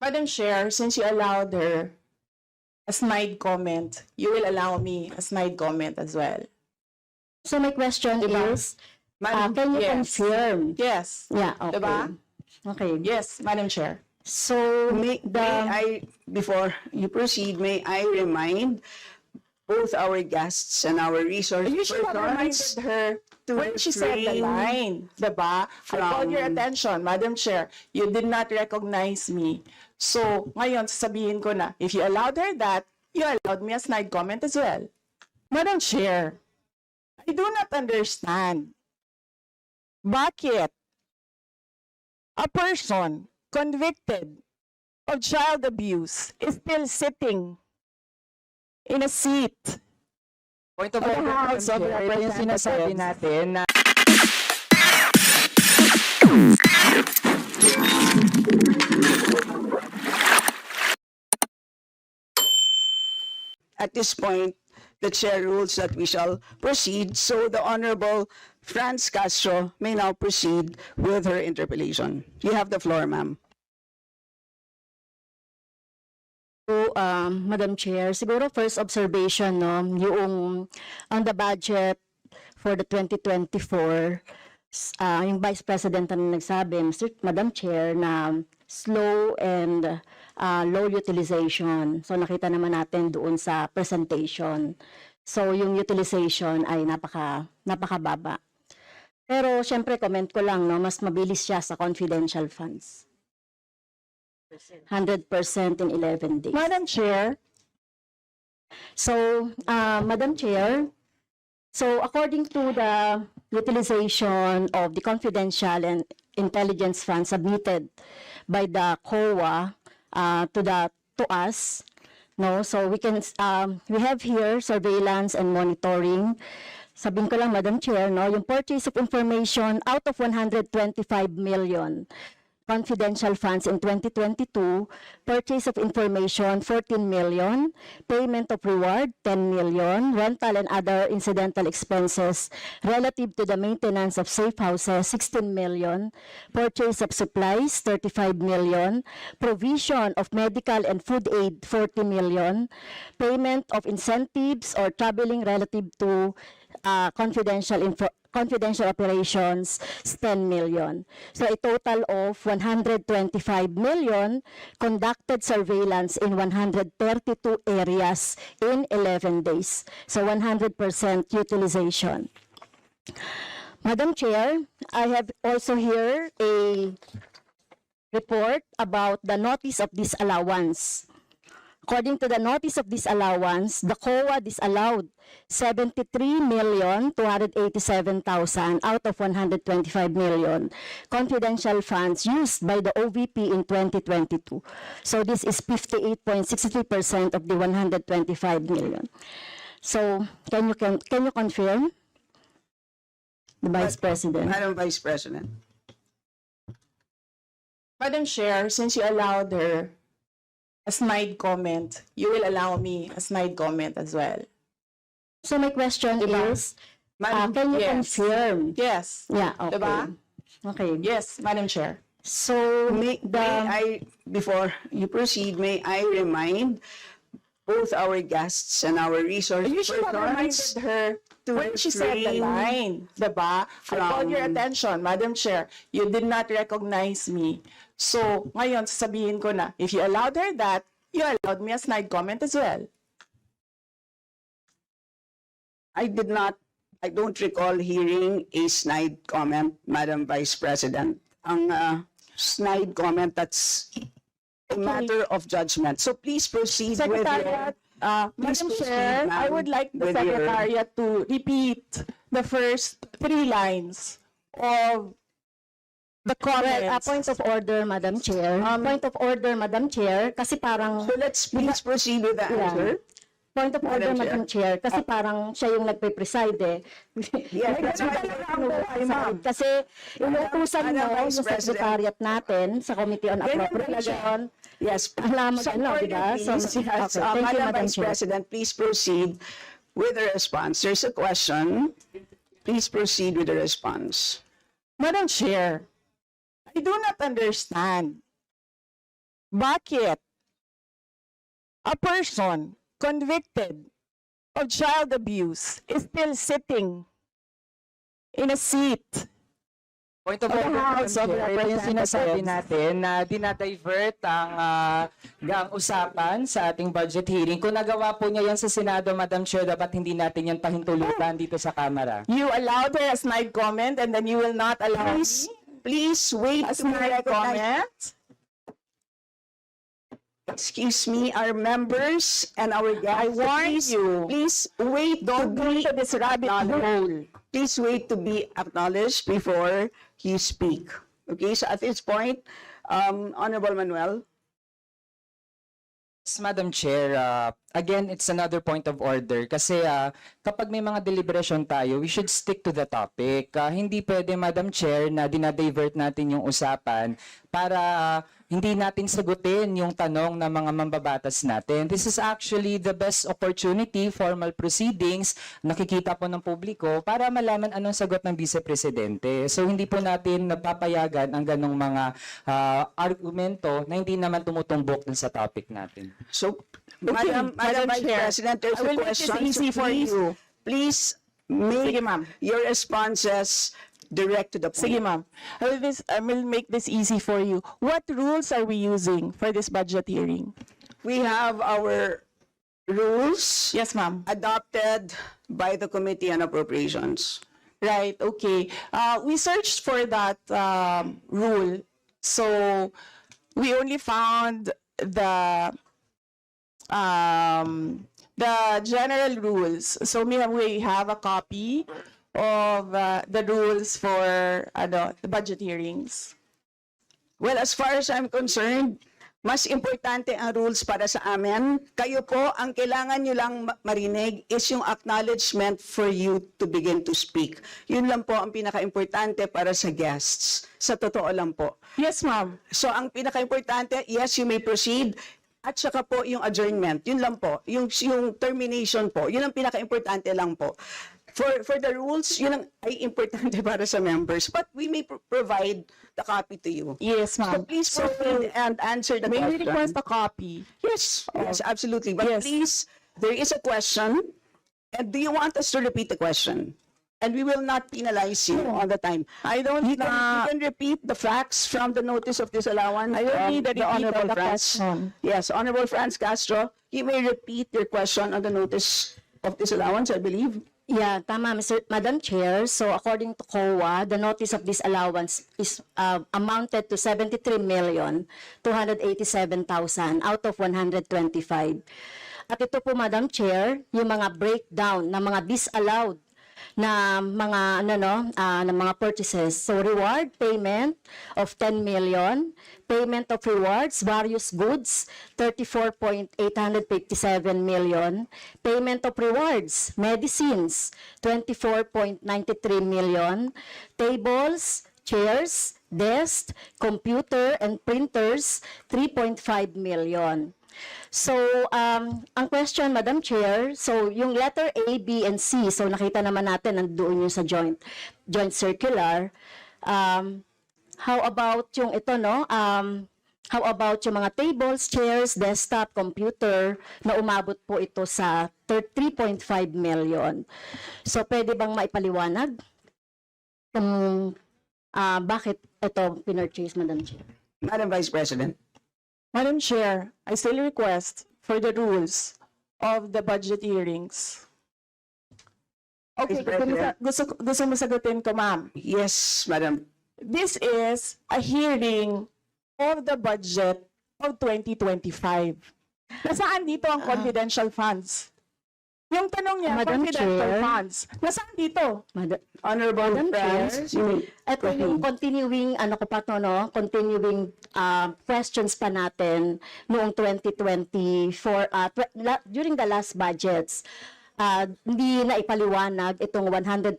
Madam Chair, since you allowed her a snide comment, you will allow me a snide comment as well. So my question Diba? is, can you yes. confirm? Yes. Yeah, okay. Diba? Okay. Yes, Madam Chair. So, Before you proceed, may I remind both our guests and our resource You should have reminded persons her when she said the refrain line, diba? I called your from- attention, Madam Chair. You did not recognize me. So, ngayon, sasabihin ko na, if you allowed her that, you allowed me a snide comment as well. Madam Chair, I do not understand. Bakit a person convicted of child abuse is still sitting in a seat Point of of the order, House of Chair. Ito yung sinasabi Representatives? natin na At this point, the chair rules that we shall proceed, so the Honorable Franz Castro may now proceed with her interpellation. You have the floor, ma'am. Madam Chair, siguro first observation, no, yung on the budget for the 2024, yung Vice President na nagsabi, Madam Chair, na slow and low utilization. So nakita naman natin doon sa presentation. So yung utilization ay napakababa. Pero syempre comment ko lang, no, mas mabilis siya sa confidential funds. 100% in 11 days. Madam Chair, So, Madam Chair, so according to the utilization of the confidential and intelligence funds submitted by the COA to us, no, so we have here surveillance and monitoring. Sabihin ko lang, Madam Chair, no, yung purchase of information out of 125 million confidential funds in 2022, purchase of information 14 million, payment of reward 10 million, rental and other incidental expenses relative to the maintenance of safe houses 16 million, purchase of supplies 35 million, provision of medical and food aid 40 million, payment of incentives or traveling relative to confidential operations is 10 million. So a total of 125 million conducted surveillance in 132 areas in 11 days. So 100% utilization. Madam Chair, I have also here a report about the notice of disallowance. According to the notice of disallowance, the COA disallowed 73,287,000 out of 125 million confidential funds used by the OVP in 2022. So this is 58.63% of the 125 million. So can you confirm, the Vice President? Madam Vice President. Madam Chair, since you allowed her a snide comment, you will allow me a snide comment as well. So my question Diba? is, can you yes. confirm? Yes. Yeah, okay. Diba? Okay. Yes, Madam Chair. So Before you proceed, may I remind both our guests and our resource You should have reminded persons her when she said the refrain line, diba? I called your attention, Madam Chair. You did not recognize me. So, ngayon, sasabihin ko na, if you allowed her that, you allowed me a snide comment as well. I don't recall hearing a snide comment, Madam Vice President. Ang snide comment, that's a matter of judgment. So please proceed with Secretariat, Please Madam proceed, Chair, I ma'am, would like the with your- Secretariat to repeat the first 3 lines of the Well, comments. point of order, Madam Chair. Point of order, Madam Chair, kasi parang, So let's please proceed with the answer. point of order, Madam Madam Chair, kasi parang siya yung nagpe-preside eh. Yes, that's why Kasi inuutusan Madam mo Vice yung President. secretariat natin sa Committee on Appropriation. Yes. Alam mo, Some ano, order, diba? So, please. Yes. okay. Thank you, Madam Madam Vice Chair. President, please proceed with the response. There's a question. Please proceed with the response. Madam Chair, I do not understand. bakit a person convicted of child abuse is still sitting in a seat Point of of the order, House of Madam Chair. Ito yung sinasabi Representatives? natin na dinadivert ang usapan sa ating budget hearing. Kung nagawa po niya yan sa Senado, Madam Chair, dapat hindi natin yan pahintulutan dito sa Kamara. You allowed her a snide comment and then you will not allow Please, me please wait a to be snide recognized. comment? Excuse me, our members and our guests. I warn please, you. Please wait Don't to go be into this rabbit hole. Please wait to be acknowledged before you speak. Okay, so at this point, Honorable Manuel. Yes, Madam Chair, again, it's another point of order kasi kapag may mga deliberation tayo, we should stick to the topic. Hindi pwede, Madam Chair, na dinadivert natin yung usapan para hindi natin sagutin yung tanong ng mga mambabatas natin. This is actually the best opportunity, formal proceedings, nakikita po ng publiko para malaman anong sagot ng Vice Presidente. So hindi po natin napapayagan ang ganong mga argumento na hindi naman tumutumbok dun sa topic natin. So, Okay, Madam Madam Vice Chair, President, there's I a will make this question. easy for Please- you. Please make Sige, ma'am. your responses direct to the Sige, point. ma'am. I will make this easy for you. What rules are we using for this budget hearing? We have our rules Yes, ma'am. adopted by the Committee on Appropriations. Right, okay. We searched for that rule. So we only found the general rules. So we have a copy of the rules for the budget hearings. Well, as far as I'm concerned, mas importante ang rules para sa amin. Kayo po, ang kailangan nyo lang marinig is yung acknowledgement for you to begin to speak. Yun lang po ang pinaka-importante para sa guests. Sa totoo lang po. Yes, ma'am. So, ang pinaka-importante, yes, you may proceed. At saka po yung adjournment. Yun lang po. Yung termination po. Yun ang pinaka-importante lang po. For the rules, yun ang ay importante para sa members. But we may provide the copy to you. Yes, So ma'am. please proceed and answer the May we question. request a copy? Yes, yes, absolutely. But Yes. please, there is a question. And do you want us to repeat the question? And we will not penalize you all the time. I don't You can repeat the facts from the notice of disallowance. I don't from need the repeat of Honorable the Franz. question. Yes, Honorable Franz Castro, you may repeat your question on the notice of disallowance, I believe. Yeah, tama, Madam Chair. So according to COA, the notice of disallowance is amounted to 73,287,000 out of 125. At ito po, Madam Chair, yung mga breakdown ng mga disallowed na mga na mga purchases. So reward payment of 10 million, payment of rewards, various goods, 34.857 million, payment of rewards, medicines, 24.93 million, tables, chairs, desks, computer and printers, 3.5 million. So, ang question, Madam Chair, so yung letter A, B, and C, so nakita naman natin nandoon yung sa joint circular. How about yung ito, no? How about yung mga tables, chairs, desktop, computer, na umabot po ito sa 3.5 million. So, pwede bang maipaliwanag kung bakit ito pinurchase, Madam Chair? Madam Vice President. Madam Chair, I still request for the rules of the budget hearings. Okay, Vice President. gusto mo sagutin ko, ma'am. Yes, Madam. This is a hearing of the budget of 2025. Nasaan dito ang confidential funds? Yung tanong niya, Madam confidential Chair. funds. Nasaan dito? Honorable Madam Franz, Chair, you may ito yung proceed. continuing, continuing questions pa natin noong 2024, during the last budgets. Hindi na ipaliwanag itong 125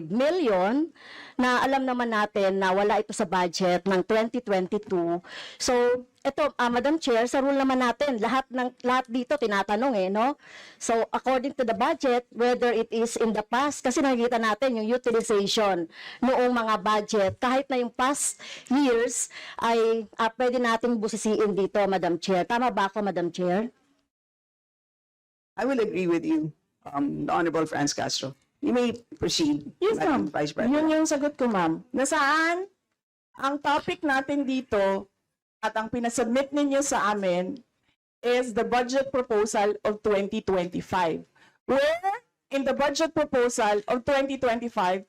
million na alam naman natin na wala ito sa budget ng 2022. So, ito, Madam Chair, sa rule naman natin, lahat dito tinatanong no? So, according to the budget, whether it is in the past, kasi nakikita natin yung utilization noong mga budget, kahit na yung past years, ay pwede nating busisiin dito, Madam Chair. Tama ba ako, Madam Chair? I will agree with you, the Honorable Franz Castro. You may proceed, Yes, Madam ma'am. Vice President. Yun yung sagot ko, ma'am. Nasaan ang topic natin dito at ang pinasubmit ninyo sa amin is the budget proposal of 2025. Where in the budget proposal of 2025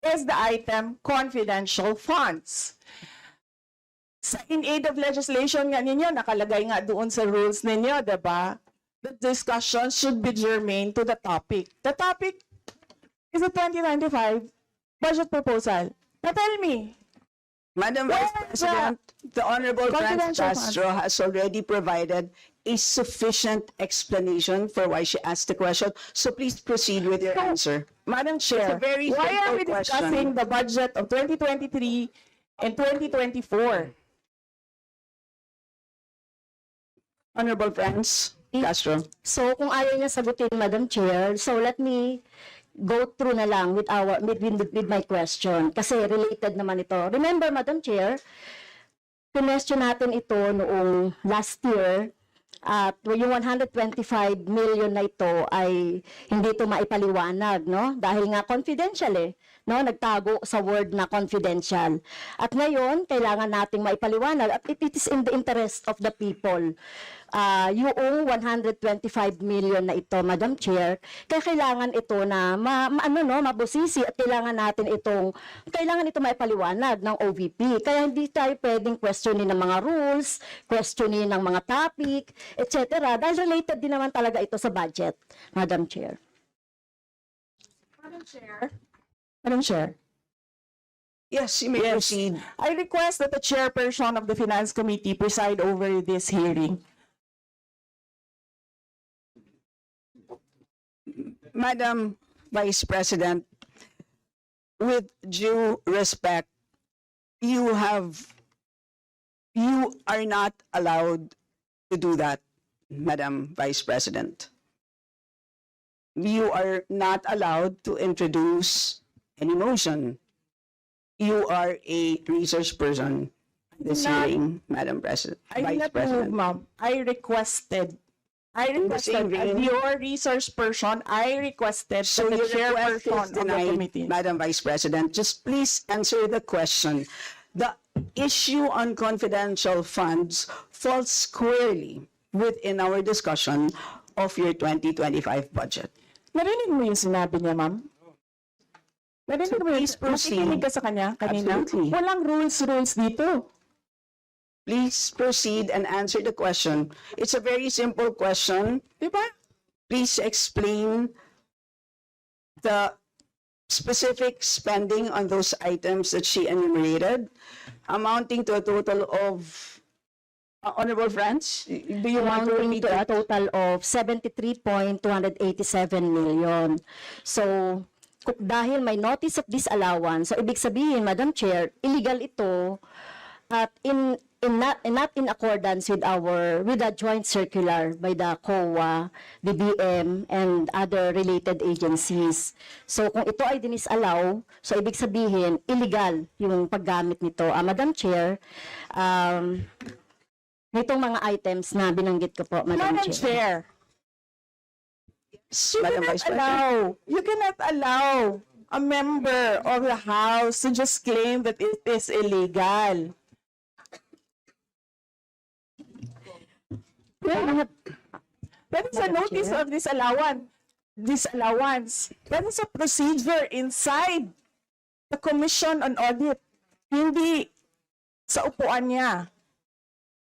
is the item confidential funds. In aid of legislation nga ninyo, nakalagay nga doon sa rules ninyo, diba? The discussion should be germane to the topic. The topic is the 2025 budget proposal. Now tell me, Madam Where Vice the President, the Honorable Franz confidential Castro has already provided a sufficient explanation for why she asked the question. So please proceed with your answer. Madam Chair, It's a very why are we simple discussing question. the budget of 2023 and 2024? Honorable Franz Castro. So, kung ayaw niya sagutin, Madam Chair, so let me go through na lang with my question. Kasi related naman ito. Remember, Madam Chair, question natin ito noong last year, at yung 125 million na ito ay hindi ito maipaliwanag, no? Dahil nga confidential no? Nagtago sa word na confidential. At ngayon, kailangan nating maipaliwanag at it is in the interest of the people. Yung 125 million na ito, Madam Chair, kaya kailangan ito na mabusisi at kailangan ito maipaliwanag ng OVP. Kaya hindi tayo pwedeng questionin ng mga rules, questionin ng mga topic, etc. Dahil related din naman talaga ito sa budget, Madam Chair. Madam Chair, Yes, you may Yes. proceed. I request that the chairperson of the Finance Committee preside over this hearing. Madam Vice President, with due respect, you are not allowed to do that, Madam Vice President. You are not allowed to introduce any motion. You are a research person in this Not- hearing, Madam President, I did Vice not move, President. ma'am. I requested, the same as vein- your research person, I requested So that the your request chairperson is of the denied, committee. Madam Vice President. Just please answer the question. The issue on confidential funds falls squarely within our discussion of your 2025 budget. Narinig mo yung sinabi niya, ma'am? Narinig So mo yung please proceed. nakikinig ka sa kanya kanina? Absolutely. Walang rules dito. Please proceed and answer the question. It's a very simple question. Di ba? Please explain the specific spending on those items that she enumerated, amounting to a total of, Honorable Franz, do you want to Amounting repeat to a it? total of 73.287 million. So, dahil may notice of disallowance, so ibig sabihin, Madam Chair, illegal ito at not in accordance with the joint circular by the COA, DBM, and other related agencies. So, kung ito ay dinisallow, so ibig sabihin, illegal yung paggamit nito. Madam Chair, nitong mga items na binanggit ko po, Madam Madam Chair. Chair, Madam Vice President. you cannot allow a member of the House to just claim that it is illegal. That is a Madam notice Chair. of disallowance. That is a procedure inside the Commission on Audit. Hindi sa upuan niya.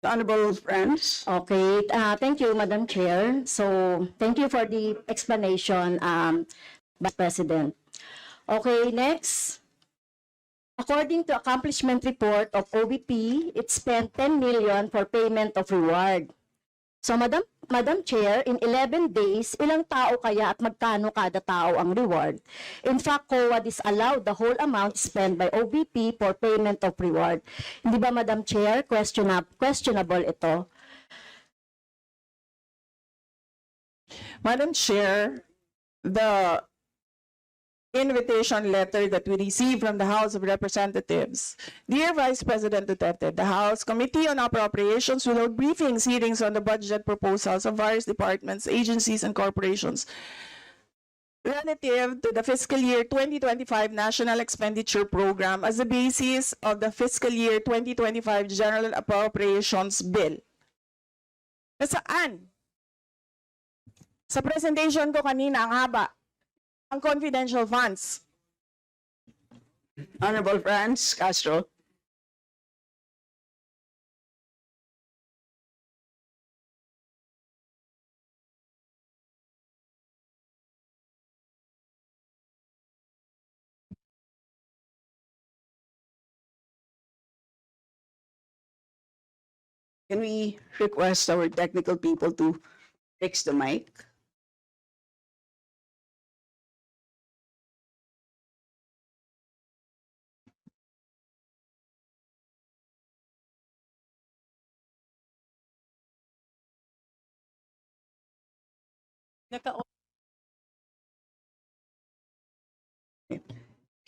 Honorable Franz? Okay, thank you, Madam Chair. So, thank you for the explanation, Vice President. Okay, next. According to accomplishment report of OVP, it spent 10 million for payment of reward. So, Madam Chair, in 11 days, ilang tao kaya at magkano kada tao ang reward? In fact, COA disallowed the whole amount spent by OVP for payment of reward. Hindi ba, Madam Chair, questionable ito? Madam Chair, the invitation letter that we received from the House of Representatives. Dear Vice President Duterte, the House Committee on Appropriations will hold briefings, hearings on the budget proposals of various departments, agencies, and corporations relative to the fiscal year 2025 National Expenditure Program as the basis of the fiscal year 2025 General Appropriations Bill. Nasaan? Sa presentation ko kanina, ang haba. Ang confidential funds. Honorable Franz Castro. Can we request our technical people to fix the mic?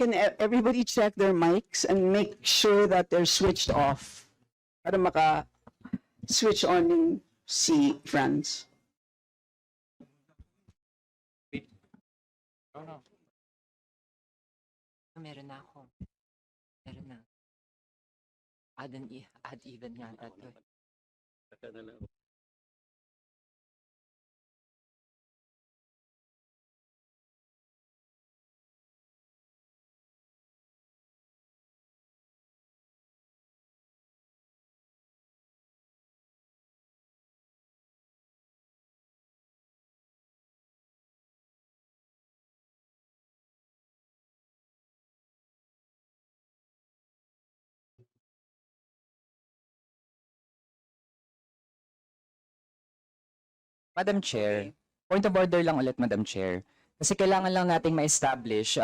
Can everybody check their mics and make sure that they're switched off para maka-switch on yung si Franz? Meron na ako. Meron na. Add even yata to. Madam Chair, point of order lang ulit, Madam Chair. Kasi kailangan lang nating ma-establish.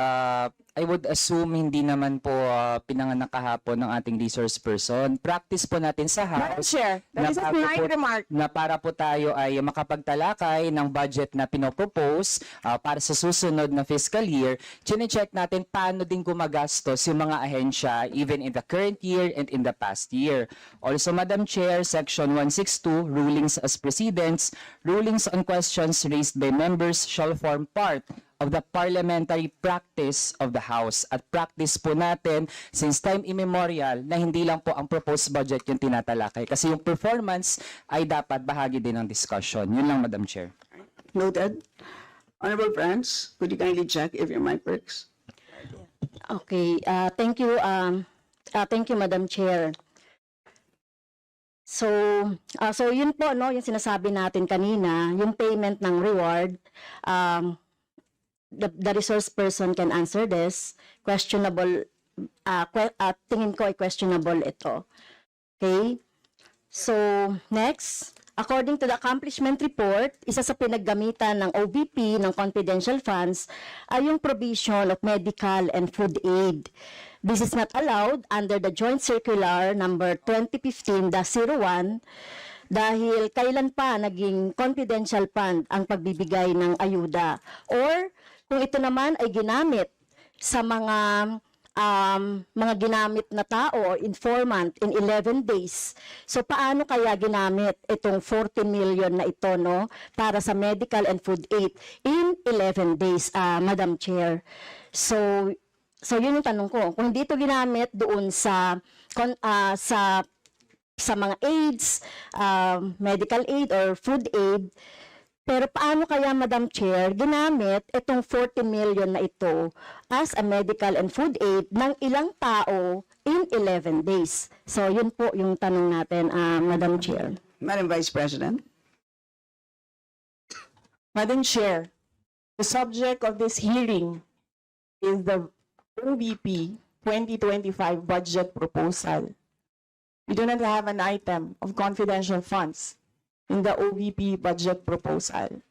I would assume hindi naman po pinanganak kahapon ng ating resource person. Practice po natin sa Madam House Chair, that is a bago polite po- remark. na para po tayo ay makapagtalakay ng budget na pinopropose para sa susunod na fiscal year, chine-check natin paano din gumagastos yung mga ahensya even in the current year and in the past year. Also, Madam Chair, Section 162, Rulings as Precedents, rulings on questions raised by members shall form part of the parliamentary practice of the House. At practice po natin since time immemorial na hindi lang po ang proposed budget yung tinatalakay. Kasi yung performance ay dapat bahagi din ng discussion. Yun lang, Madam Chair. Noted. Honorable Franz, could you kindly check if your mic works? Okay, thank you, Madam Chair. So, yun po, no, yung sinasabi natin kanina, yung payment ng reward, the resource person can answer this. Questionable, tingin ko ay questionable ito. Okay? So, next, according to the accomplishment report, isa sa pinaggamitan ng OVP ng confidential funds ay yung provision of medical and food aid. This is not allowed under the Joint Circular number 2015-01 dahil kailan pa naging confidential fund ang pagbibigay ng ayuda. Or kung ito naman ay ginamit sa mga ginamit na tao o informant in 11 days. So paano kaya ginamit itong 40 million na ito, no, para sa medical and food aid in 11 days, Madam Chair? So yun yung tanong ko. Kung hindi ito ginamit doon sa mga aids, medical aid or food aid, pero paano kaya, Madam Chair, ginamit itong 40 million na ito as a medical and food aid ng ilang tao in 11 days? So yun po yung tanong natin, Madam Chair. Madam Vice President. Madam Chair, the subject of this hearing is the OVP 2025 budget proposal. We do not have an item of confidential funds. in the OVP budget proposal.